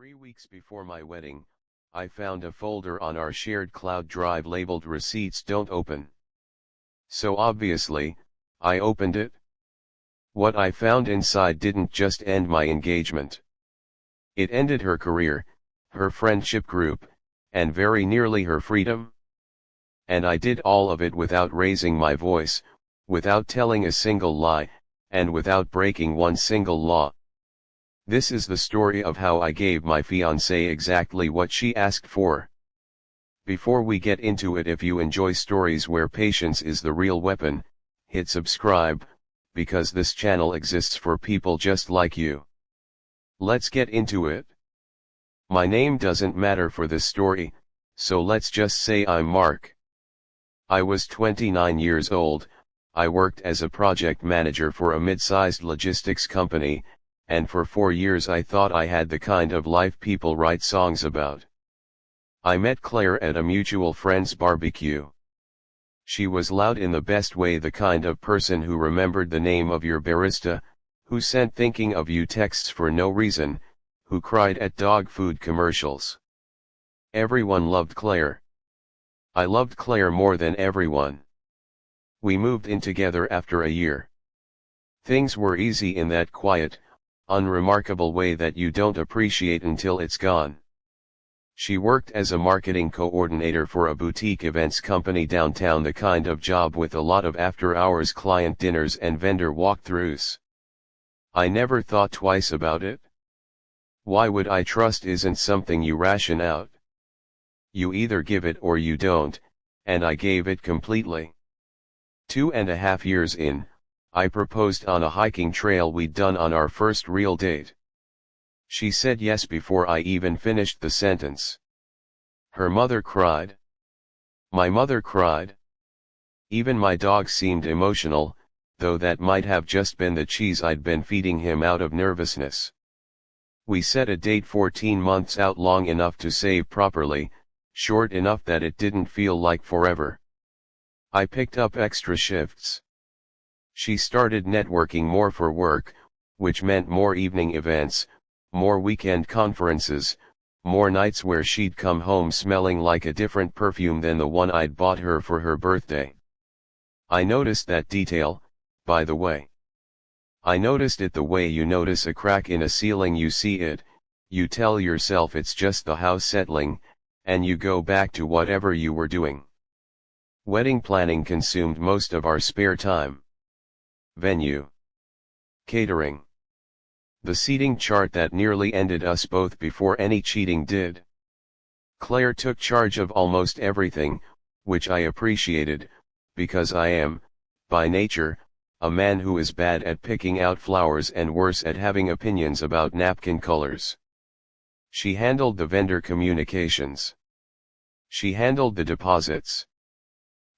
3 weeks before my wedding, I found a folder on our shared cloud drive labeled "Receipts Don't Open." So obviously, I opened it. What I found inside didn't just end my engagement. It ended her career, her friendship group, and very nearly her freedom. And I did all of it without raising my voice, without telling a single lie, and without breaking one single law. This is the story of how I gave my fiancée exactly what she asked for. Before we get into it, if you enjoy stories where patience is the real weapon, hit subscribe, because this channel exists for people just like you. Let's get into it. My name doesn't matter for this story, so let's just say I'm Mark. I was 29 years old. I worked as a project manager for a mid-sized logistics company, and for 4 years I thought I had the kind of life people write songs about. I met Claire at a mutual friend's barbecue. She was loud in the best way, the kind of person who remembered the name of your barista, who sent thinking of you texts for no reason, who cried at dog food commercials. Everyone loved Claire. I loved Claire more than everyone. We moved in together after a year. Things were easy in that quiet, unremarkable way that you don't appreciate until it's gone. She worked as a marketing coordinator for a boutique events company downtown, the kind of job with a lot of after-hours client dinners and vendor walkthroughs. I never thought twice about it. Why would I? Trust isn't something you ration out. You either give it or you don't, and I gave it completely. 2.5 years in, I proposed on a hiking trail we'd done on our first real date. She said yes before I even finished the sentence. Her mother cried. My mother cried. Even my dog seemed emotional, though that might have just been the cheese I'd been feeding him out of nervousness. We set a date 14 months out, long enough to save properly, short enough that it didn't feel like forever. I picked up extra shifts. She started networking more for work, which meant more evening events, more weekend conferences, more nights where she'd come home smelling like a different perfume than the one I'd bought her for her birthday. I noticed that detail, by the way. I noticed it the way you notice a crack in a ceiling. You see it, you tell yourself it's just the house settling, and you go back to whatever you were doing. Wedding planning consumed most of our spare time. Venue. Catering. The seating chart that nearly ended us both before any cheating did. Claire took charge of almost everything, which I appreciated, because I am, by nature, a man who is bad at picking out flowers and worse at having opinions about napkin colors. She handled the vendor communications. She handled the deposits.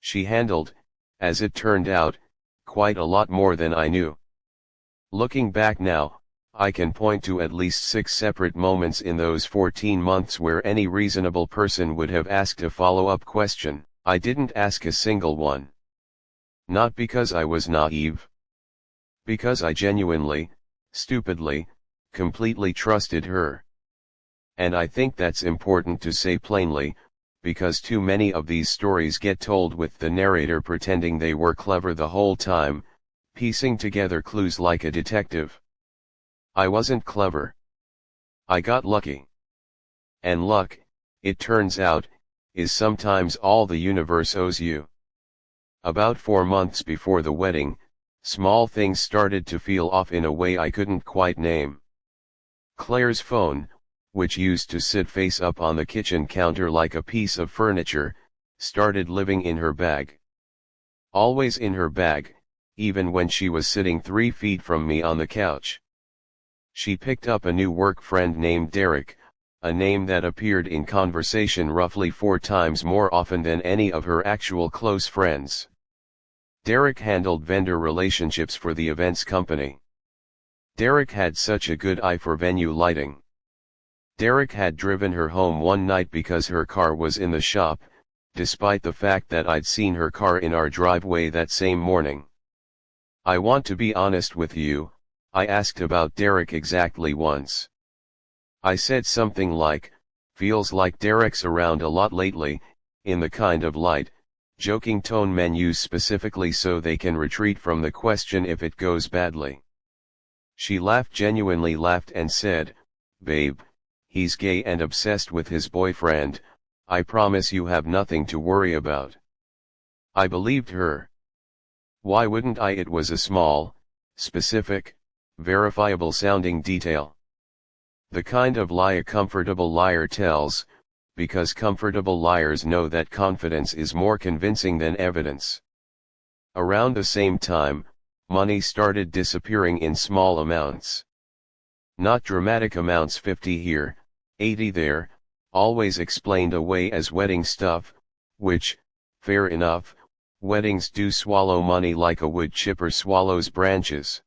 She handled, as it turned out, quite a lot more than I knew. Looking back now, I can point to at least 6 separate moments in those 14 months where any reasonable person would have asked a follow-up question. I didn't ask a single one. Not because I was naive. Because I genuinely, stupidly, completely trusted her. And I think that's important to say plainly, because too many of these stories get told with the narrator pretending they were clever the whole time, piecing together clues like a detective. I wasn't clever. I got lucky. And luck, it turns out, is sometimes all the universe owes you. About 4 months before the wedding, small things started to feel off in a way I couldn't quite name. Claire's phone, which used to sit face up on the kitchen counter like a piece of furniture, started living in her bag. Always in her bag, even when she was sitting 3 feet from me on the couch. She picked up a new work friend named Derek, a name that appeared in conversation roughly 4 times more often than any of her actual close friends. Derek handled vendor relationships for the events company. Derek had such a good eye for venue lighting. Derek had driven her home one night because her car was in the shop, despite the fact that I'd seen her car in our driveway that same morning. I want to be honest with you, I asked about Derek exactly once. I said something like, feels like Derek's around a lot lately, in the kind of light, joking tone men use specifically so they can retreat from the question if it goes badly. She laughed, genuinely laughed, and said, "Babe, he's gay and obsessed with his boyfriend, I promise you have nothing to worry about." I believed her. Why wouldn't I? It was a small, specific, verifiable sounding detail. The kind of lie a comfortable liar tells, because comfortable liars know that confidence is more convincing than evidence. Around the same time, money started disappearing in small amounts. Not dramatic amounts, 50 here, 80 there, always explained away as wedding stuff, which, fair enough, weddings do swallow money like a wood chipper swallows branches.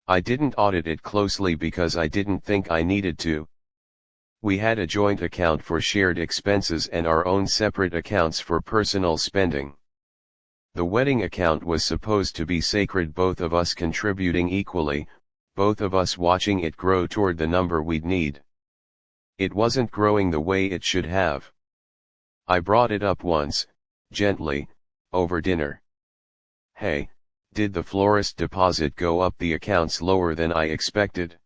I didn't audit it closely because I didn't think I needed to. We had a joint account for shared expenses and our own separate accounts for personal spending. The wedding account was supposed to be sacred, both of us contributing equally, both of us watching it grow toward the number we'd need. It wasn't growing the way it should have. I brought it up once, gently, over dinner. "Hey, did the florist deposit go up the account's lower than I expected?"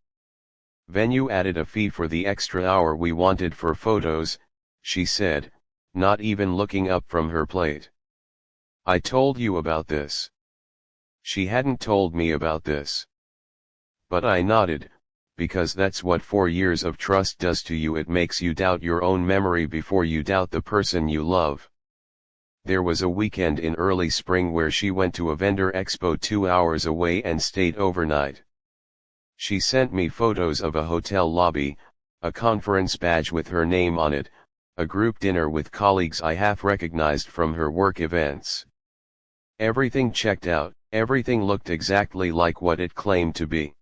"Venue added a fee for the extra hour we wanted for photos," she said, not even looking up from her plate. "I told you about this." She hadn't told me about this. But I nodded, because that's what 4 years of trust does to you. It makes you doubt your own memory before you doubt the person you love. There was a weekend in early spring where she went to a vendor expo 2 hours away and stayed overnight. She sent me photos of a hotel lobby, a conference badge with her name on it, a group dinner with colleagues I half recognized from her work events. Everything checked out, everything looked exactly like what it claimed to be.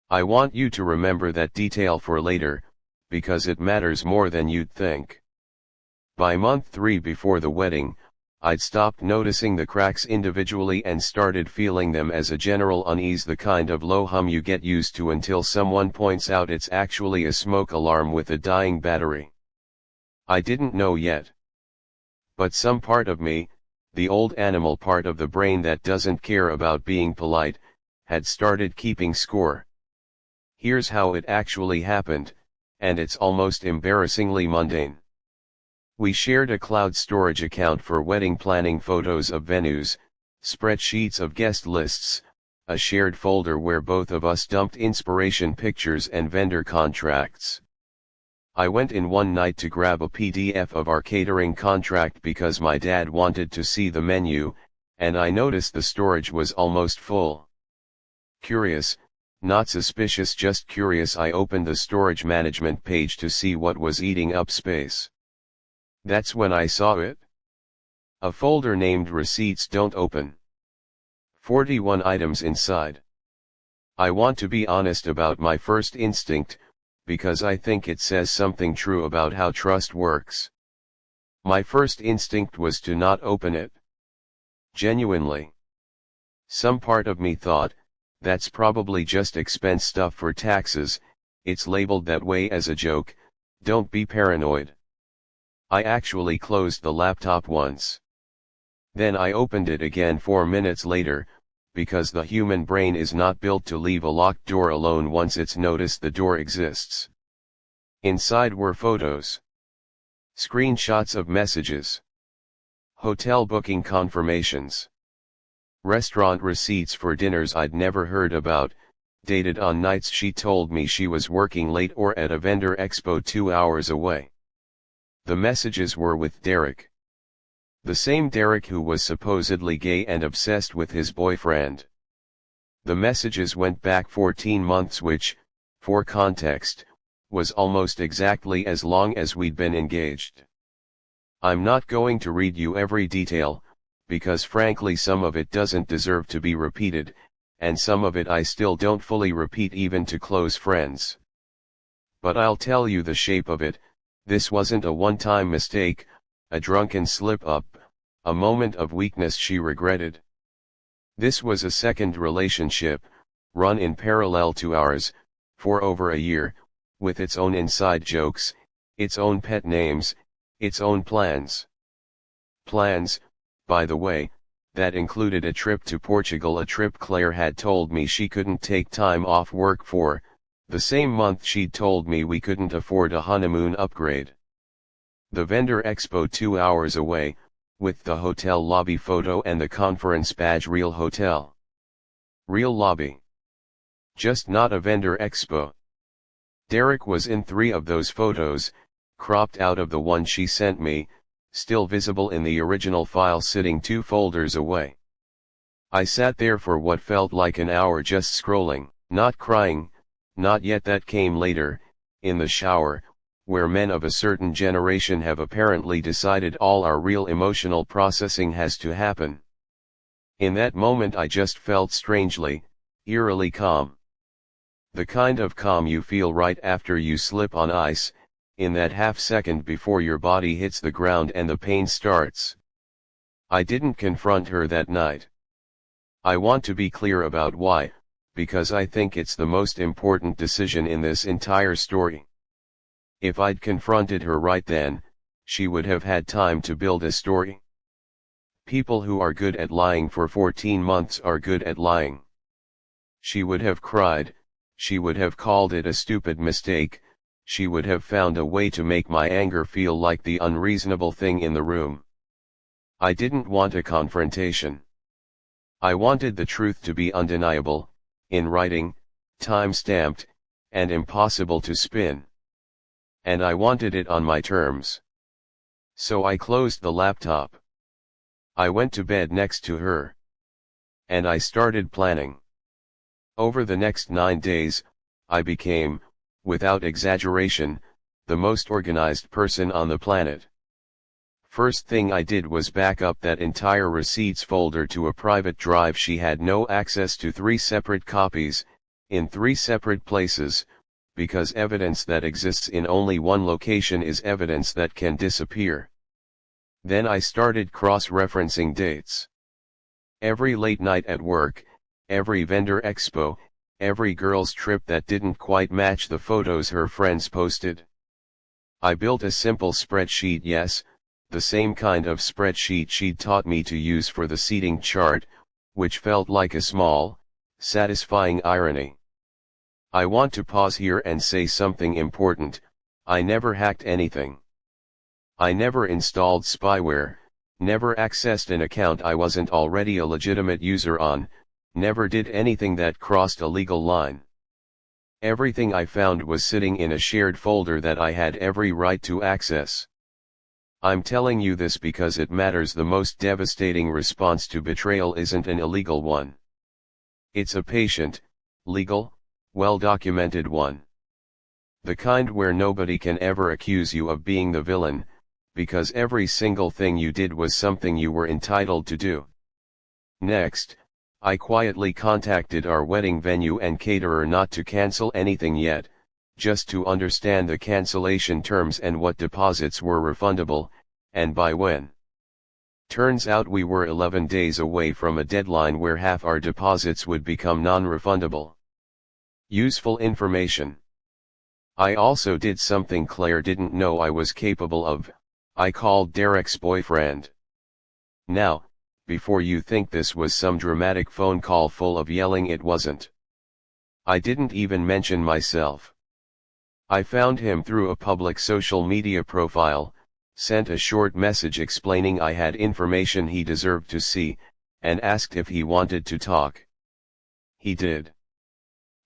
I want you to remember that detail for later, because it matters more than you'd think. By month 3 before the wedding, I'd stopped noticing the cracks individually and started feeling them as a general unease, the kind of low hum you get used to until someone points out it's actually a smoke alarm with a dying battery. I didn't know yet. But some part of me, the old animal part of the brain that doesn't care about being polite, had started keeping score. Here's how it actually happened, and it's almost embarrassingly mundane. We shared a cloud storage account for wedding planning, photos of venues, spreadsheets of guest lists, a shared folder where both of us dumped inspiration pictures and vendor contracts. I went in one night to grab a PDF of our catering contract because my dad wanted to see the menu, and I noticed the storage was almost full. Curious, not suspicious, just curious, I opened the storage management page to see what was eating up space. That's when I saw it. A folder named Receipts Don't Open. 41 items inside. I want to be honest about my first instinct, because I think it says something true about how trust works. My first instinct was to not open it. Genuinely. Some part of me thought, that's probably just expense stuff for taxes, it's labeled that way as a joke, don't be paranoid. I actually closed the laptop once. Then I opened it again 4 minutes later, because the human brain is not built to leave a locked door alone once it's noticed the door exists. Inside were photos. Screenshots of messages. Hotel booking confirmations. Restaurant receipts for dinners I'd never heard about, dated on nights she told me she was working late or at a vendor expo 2 hours away. The messages were with Derek. The same Derek who was supposedly gay and obsessed with his boyfriend. The messages went back 14 months, which, for context, was almost exactly as long as we'd been engaged. I'm not going to read you every detail, because frankly some of it doesn't deserve to be repeated, and some of it I still don't fully repeat even to close friends. But I'll tell you the shape of it. This wasn't a one-time mistake, a drunken slip-up, a moment of weakness she regretted. This was a second relationship, run in parallel to ours, for over a year, with its own inside jokes, its own pet names, its own plans. Plans, by the way, that included a trip to Portugal, a trip Claire had told me she couldn't take time off work for, the same month she'd told me we couldn't afford a honeymoon upgrade. The vendor expo 2 hours away, with the hotel lobby photo and the conference badge. Real hotel. Real lobby. Just not a vendor expo. Derek was in 3 of those photos, cropped out of the one she sent me, still visible in the original file sitting 2 folders away. I sat there for what felt like an hour just scrolling, not crying, not yet, that came later, in the shower, where men of a certain generation have apparently decided all our real emotional processing has to happen. In that moment I just felt strangely, eerily calm. The kind of calm you feel right after you slip on ice, in that half second before your body hits the ground and the pain starts. I didn't confront her that night. I want to be clear about why, because I think it's the most important decision in this entire story. If I'd confronted her right then, she would have had time to build a story. People who are good at lying for 14 months are good at lying. She would have cried, she would have called it a stupid mistake, she would have found a way to make my anger feel like the unreasonable thing in the room. I didn't want a confrontation. I wanted the truth to be undeniable, in writing, time-stamped, and impossible to spin. And I wanted it on my terms. So I closed the laptop. I went to bed next to her. And I started planning. Over the next 9 days, I became, without exaggeration, the most organized person on the planet. First thing I did was back up that entire receipts folder to a private drive she had no access to. 3 separate copies, in 3 separate places, because evidence that exists in only one location is evidence that can disappear. Then I started cross-referencing dates. Every late night at work, every vendor expo, every girl's trip that didn't quite match the photos her friends posted. I built a simple spreadsheet, yes, the same kind of spreadsheet she'd taught me to use for the seating chart, which felt like a small, satisfying irony. I want to pause here and say something important. I never hacked anything. I never installed spyware, never accessed an account I wasn't already a legitimate user on, never did anything that crossed a legal line. Everything I found was sitting in a shared folder that I had every right to access. I'm telling you this because it matters. The most devastating response to betrayal isn't an illegal one. It's a patient, legal, well-documented one. The kind where nobody can ever accuse you of being the villain, because every single thing you did was something you were entitled to do. Next, I quietly contacted our wedding venue and caterer not to cancel anything yet, just to understand the cancellation terms and what deposits were refundable, and by when. Turns out we were 11 days away from a deadline where half our deposits would become non-refundable. Useful information. I also did something Claire didn't know I was capable of. I called Derek's boyfriend. Now, before you think this was some dramatic phone call full of yelling, it wasn't. I didn't even mention myself. I found him through a public social media profile, sent a short message explaining I had information he deserved to see, and asked if he wanted to talk. He did.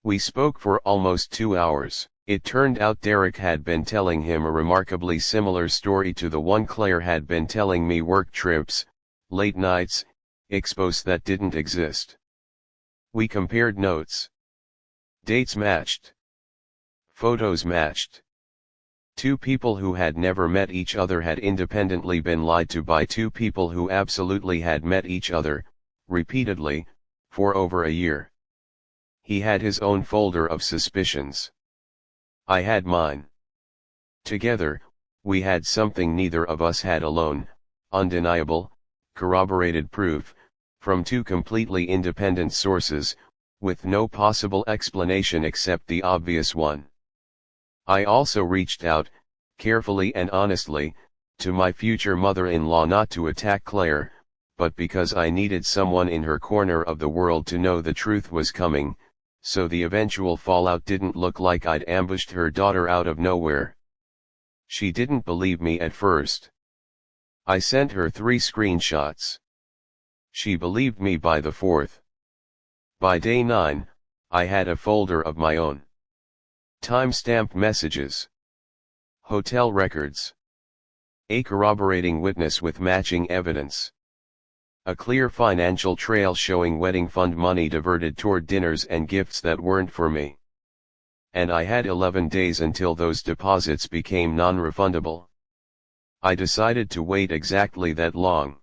We spoke for almost 2 hours. It turned out Derek had been telling him a remarkably similar story to the one Claire had been telling me: work trips, late nights, expos that didn't exist. We compared notes. Dates matched. Photos matched. 2 people who had never met each other had independently been lied to by 2 people who absolutely had met each other, repeatedly, for over a year. He had his own folder of suspicions. I had mine. Together, we had something neither of us had alone: undeniable, corroborated proof, from 2 completely independent sources, with no possible explanation except the obvious one. I also reached out, carefully and honestly, to my future mother-in-law, not to attack Claire, but because I needed someone in her corner of the world to know the truth was coming, so the eventual fallout didn't look like I'd ambushed her daughter out of nowhere. She didn't believe me at first. I sent her 3 screenshots. She believed me by the 4th. By day 9, I had a folder of my own. Time-stamped messages. Hotel records. A corroborating witness with matching evidence. A clear financial trail showing wedding fund money diverted toward dinners and gifts that weren't for me. And I had 11 days until those deposits became non-refundable. I decided to wait exactly that long.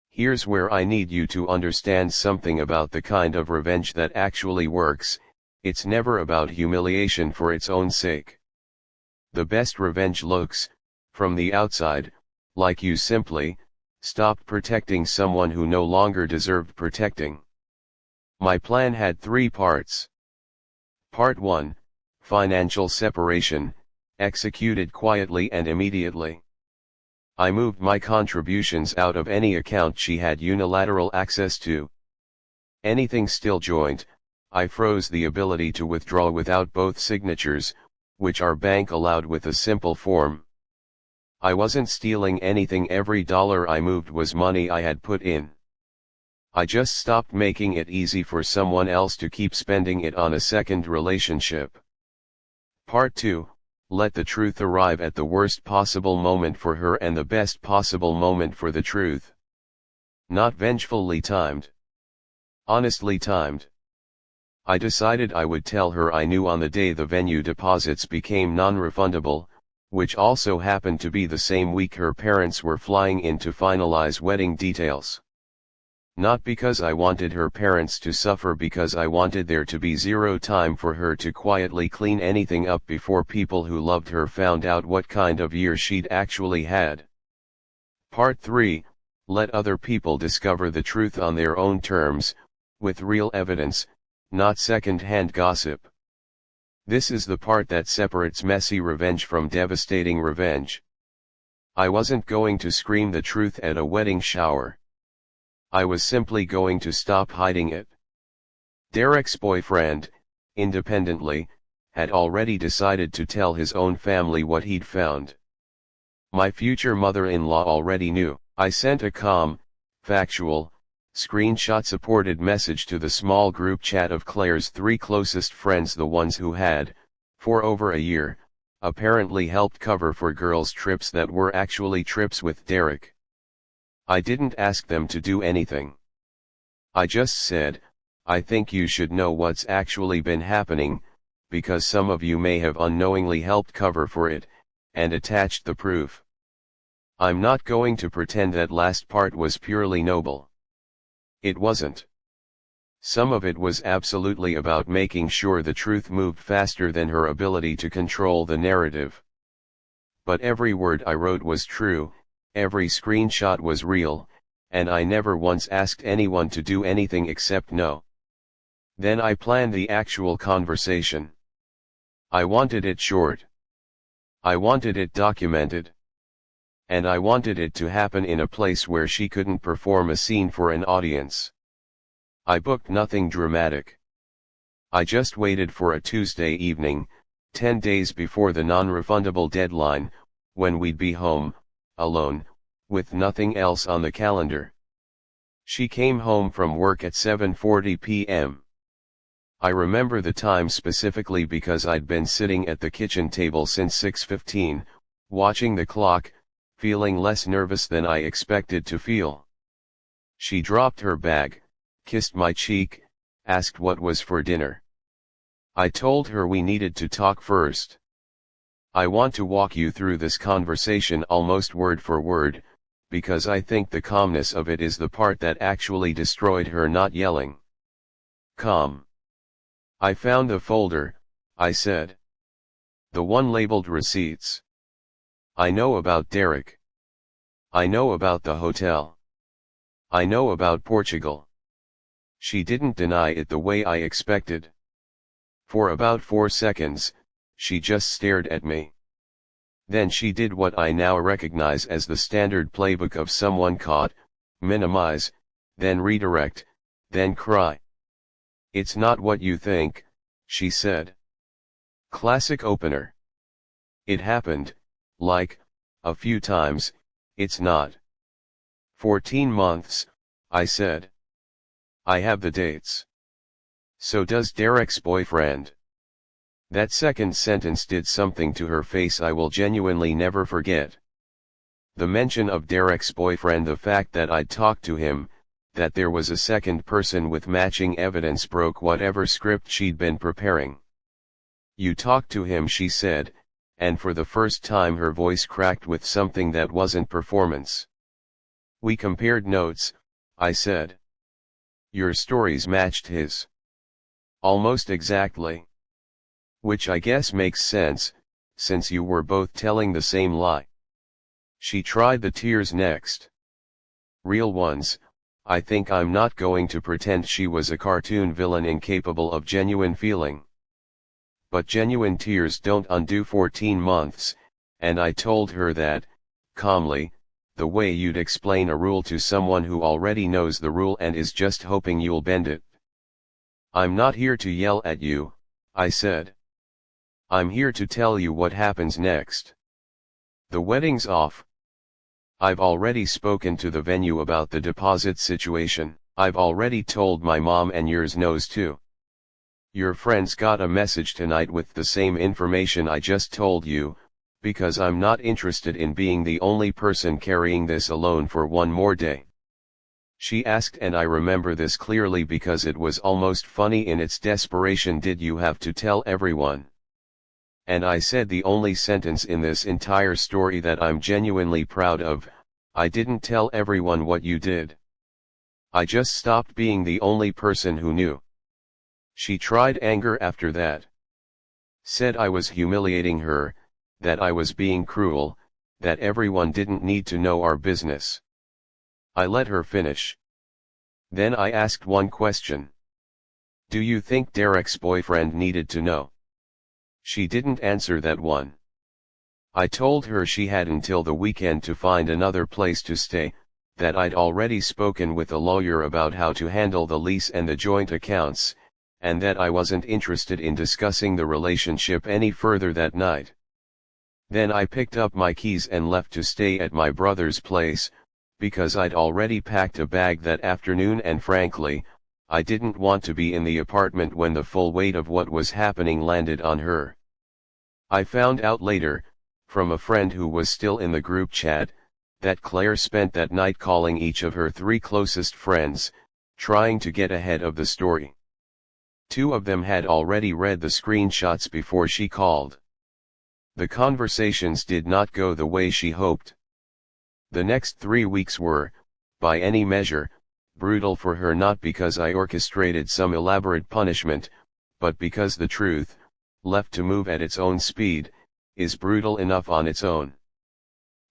Here's where I need you to understand something about the kind of revenge that actually works. It's never about humiliation for its own sake. The best revenge looks, from the outside, like you simply stopped protecting someone who no longer deserved protecting. My plan had 3 parts. Part 1, financial separation, executed quietly and immediately. I moved my contributions out of any account she had unilateral access to. Anything still joint, I froze the ability to withdraw without both signatures, which our bank allowed with a simple form. I wasn't stealing anything. Every dollar I moved was money I had put in. I just stopped making it easy for someone else to keep spending it on a second relationship. Part 2, let the truth arrive at the worst possible moment for her and the best possible moment for the truth. Not vengefully timed. Honestly timed. I decided I would tell her I knew on the day the venue deposits became non-refundable, which also happened to be the same week her parents were flying in to finalize wedding details. Not because I wanted her parents to suffer, because I wanted there to be zero time for her to quietly clean anything up before people who loved her found out what kind of year she'd actually had. Part 3, let other people discover the truth on their own terms, with real evidence, not second-hand gossip. This is the part that separates messy revenge from devastating revenge. I wasn't going to scream the truth at a wedding shower. I was simply going to stop hiding it. Derek's boyfriend, independently, had already decided to tell his own family what he'd found. My future mother-in-law already knew. I sent a calm, factual, screenshot-supported message to the small group chat of Claire's 3 closest friends, the ones who had, for over a year, apparently helped cover for girls' trips that were actually trips with Derek. I didn't ask them to do anything. I just said, I think you should know what's actually been happening, because some of you may have unknowingly helped cover for it, and attached the proof. I'm not going to pretend that last part was purely noble. It wasn't. Some of it was absolutely about making sure the truth moved faster than her ability to control the narrative. But every word I wrote was true. Every screenshot was real, and I never once asked anyone to do anything except know. Then I planned the actual conversation. I wanted it short. I wanted it documented. And I wanted it to happen in a place where she couldn't perform a scene for an audience. I booked nothing dramatic. I just waited for a Tuesday evening, 10 days before the non-refundable deadline, when we'd be home, alone, with nothing else on the calendar. She came home from work at 7:40 p.m. I remember the time specifically because I'd been sitting at the kitchen table since 6:15, watching the clock, feeling less nervous than I expected to feel. She dropped her bag, kissed my cheek, asked what was for dinner. I told her we needed to talk first. I want to walk you through this conversation almost word for word, because I think the calmness of it is the part that actually destroyed her not yelling. Calm. I found the folder, I said. The one labeled receipts. I know about Derek. I know about the hotel. I know about Portugal. She didn't deny it the way I expected. For about 4 seconds, she just stared at me. Then she did what I now recognize as the standard playbook of someone caught: minimize, then redirect, then cry. "It's not what you think," she said. Classic opener. It happened, like, a few times. It's not. 14 months, I said. I have the dates. So does Derek's boyfriend. That second sentence did something to her face I will genuinely never forget. The mention of Derek's boyfriend, the fact that I'd talked to him, that there was a second person with matching evidence, broke whatever script she'd been preparing. "You talked to him," she said, and for the first time her voice cracked with something that wasn't performance. "We compared notes," I said. "Your stories matched his. Almost exactly. Which I guess makes sense, since you were both telling the same lie." She tried the tears next. Real ones. I think I'm not going to pretend she was a cartoon villain incapable of genuine feeling. But genuine tears don't undo 14 months, and I told her that, calmly, the way you'd explain a rule to someone who already knows the rule and is just hoping you'll bend it. "I'm not here to yell at you," I said. "I'm here to tell you what happens next. The wedding's off. I've already spoken to the venue about the deposit situation. I've already told my mom, and yours knows too. Your friends got a message tonight with the same information I just told you, because I'm not interested in being the only person carrying this alone for one more day." She asked, and I remember this clearly because it was almost funny in its desperation, "Did you have to tell everyone?" And I said the only sentence in this entire story that I'm genuinely proud of: "I didn't tell everyone what you did. I just stopped being the only person who knew." She tried anger after that. Said I was humiliating her, that I was being cruel, that everyone didn't need to know our business. I let her finish. Then I asked one question. "Do you think Derek's boyfriend needed to know?" She didn't answer that one. I told her she had until the weekend to find another place to stay, that I'd already spoken with a lawyer about how to handle the lease and the joint accounts, and that I wasn't interested in discussing the relationship any further that night. Then I picked up my keys and left to stay at my brother's place, because I'd already packed a bag that afternoon, and frankly, I didn't want to be in the apartment when the full weight of what was happening landed on her. I found out later, from a friend who was still in the group chat, that Claire spent that night calling each of her 3 closest friends, trying to get ahead of the story. 2 of them had already read the screenshots before she called. The conversations did not go the way she hoped. The next 3 weeks were, by any measure, brutal for her, not because I orchestrated some elaborate punishment, but because the truth, left to move at its own speed, is brutal enough on its own.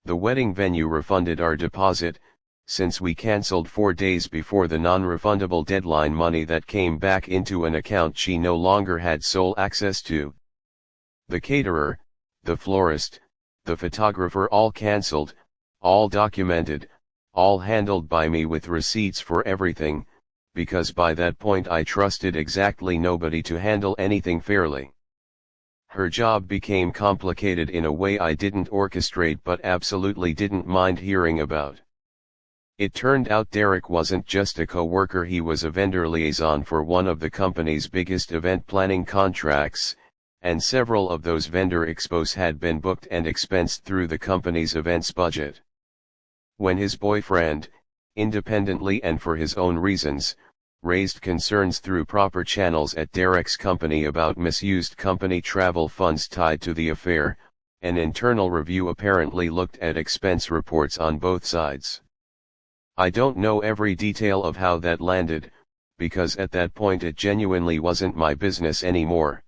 The wedding venue refunded our deposit, since we cancelled 4 days before the non-refundable deadline. Money that came back into an account she no longer had sole access to. The caterer, the florist, the photographer, all cancelled, all documented, all handled by me with receipts for everything, because by that point I trusted exactly nobody to handle anything fairly. Her job became complicated in a way I didn't orchestrate but absolutely didn't mind hearing about. It turned out Derek wasn't just a co-worker, he was a vendor liaison for one of the company's biggest event planning contracts, and several of those vendor expos had been booked and expensed through the company's events budget. When his boyfriend, independently and for his own reasons, raised concerns through proper channels at Derek's company about misused company travel funds tied to the affair, an internal review apparently looked at expense reports on both sides. I don't know every detail of how that landed, because at that point it genuinely wasn't my business anymore.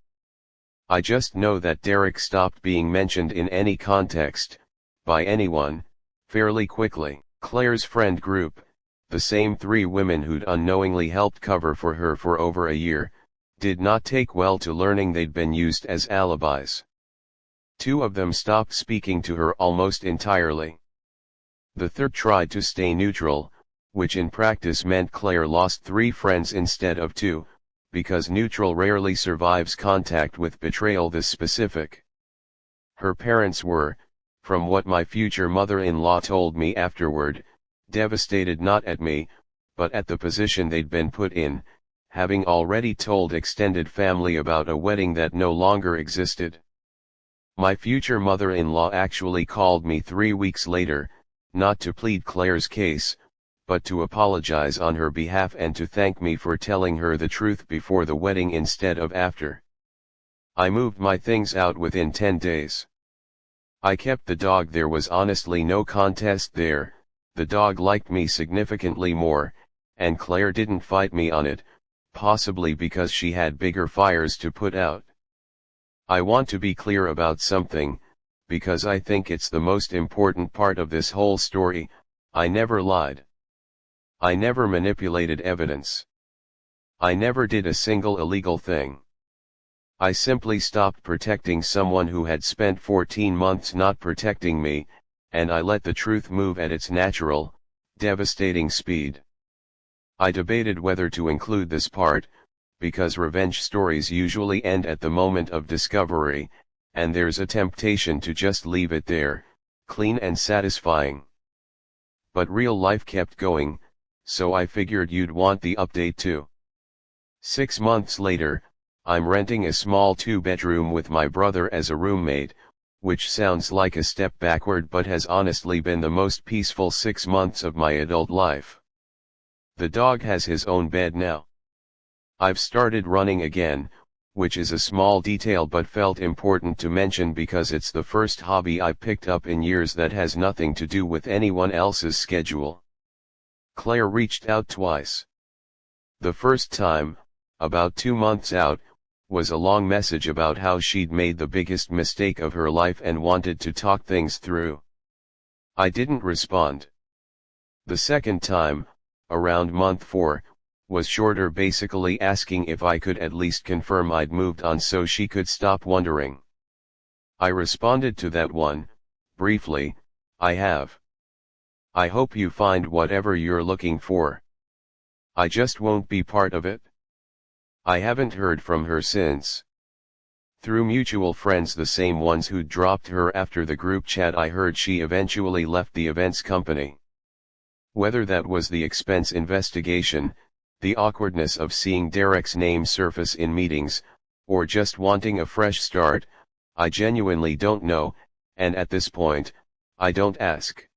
I just know that Derek stopped being mentioned in any context, by anyone, fairly quickly. Claire's friend group, the same 3 women who'd unknowingly helped cover for her for over a year, did not take well to learning they'd been used as alibis. Two of them stopped speaking to her almost entirely. The third tried to stay neutral, which in practice meant Claire lost 3 friends instead of 2, because neutral rarely survives contact with betrayal this specific. Her parents were, from what my future mother-in-law told me afterward, devastated not at me, but at the position they'd been put in, having already told extended family about a wedding that no longer existed. My future mother-in-law actually called me 3 weeks later, not to plead Claire's case, but to apologize on her behalf and to thank me for telling her the truth before the wedding instead of after. I moved my things out within 10 days. I kept the dog. There was honestly no contest there, the dog liked me significantly more, and Claire didn't fight me on it, possibly because she had bigger fires to put out. I want to be clear about something, because I think it's the most important part of this whole story. I never lied. I never manipulated evidence. I never did a single illegal thing. I simply stopped protecting someone who had spent 14 months not protecting me, and I let the truth move at its natural, devastating speed. I debated whether to include this part, because revenge stories usually end at the moment of discovery, and there's a temptation to just leave it there, clean and satisfying. But real life kept going, so I figured you'd want the update too. 6 months later, I'm renting a small 2-bedroom with my brother as a roommate, which sounds like a step backward but has honestly been the most peaceful 6 months of my adult life. The dog has his own bed now. I've started running again, which is a small detail but felt important to mention because it's the first hobby I picked up in years that has nothing to do with anyone else's schedule. Claire reached out twice. The first time, about 2 months out, was a long message about how she'd made the biggest mistake of her life and wanted to talk things through. I didn't respond. The second time, around month 4, was shorter, basically asking if I could at least confirm I'd moved on so she could stop wondering. I responded to that one, briefly, I have. I hope you find whatever you're looking for. I just won't be part of it. I haven't heard from her since. Through mutual friends, the same ones who dropped her after the group chat, I heard she eventually left the events company. Whether that was the expense investigation, the awkwardness of seeing Derek's name surface in meetings, or just wanting a fresh start, I genuinely don't know, and at this point, I don't ask.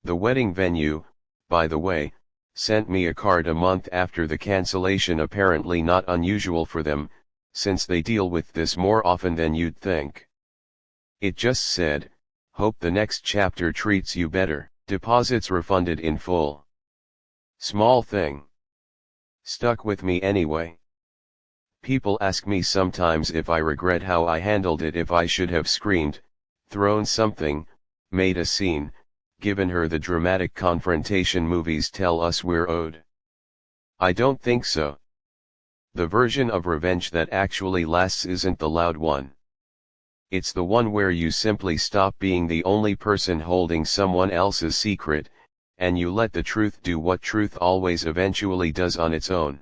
The wedding venue, by the way, sent me a card a month after the cancellation, apparently not unusual for them, since they deal with this more often than you'd think. It just said, "Hope the next chapter treats you better, deposits refunded in full." Small thing. Stuck with me anyway. People ask me sometimes if I regret how I handled it, if I should have screamed, thrown something, made a scene, given her the dramatic confrontation movies tell us we're owed. I don't think so. The version of revenge that actually lasts isn't the loud one. It's the one where you simply stop being the only person holding someone else's secret, and you let the truth do what truth always eventually does on its own.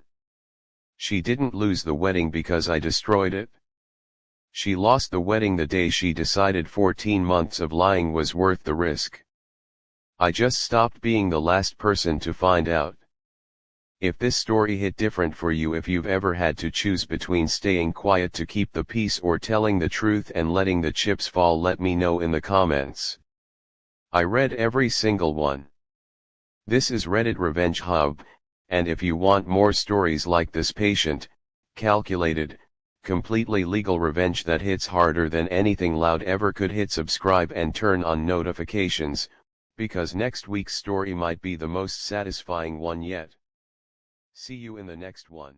She didn't lose the wedding because I destroyed it. She lost the wedding the day she decided 14 months of lying was worth the risk. I just stopped being the last person to find out. If this story hit different for you, if you've ever had to choose between staying quiet to keep the peace or telling the truth and letting the chips fall, let me know in the comments. I read every single one. This is Reddit Revenge Hub, and if you want more stories like this patient, calculated, completely legal revenge that hits harder than anything loud ever could, hit subscribe and turn on notifications, because next week's story might be the most satisfying one yet. See you in the next one.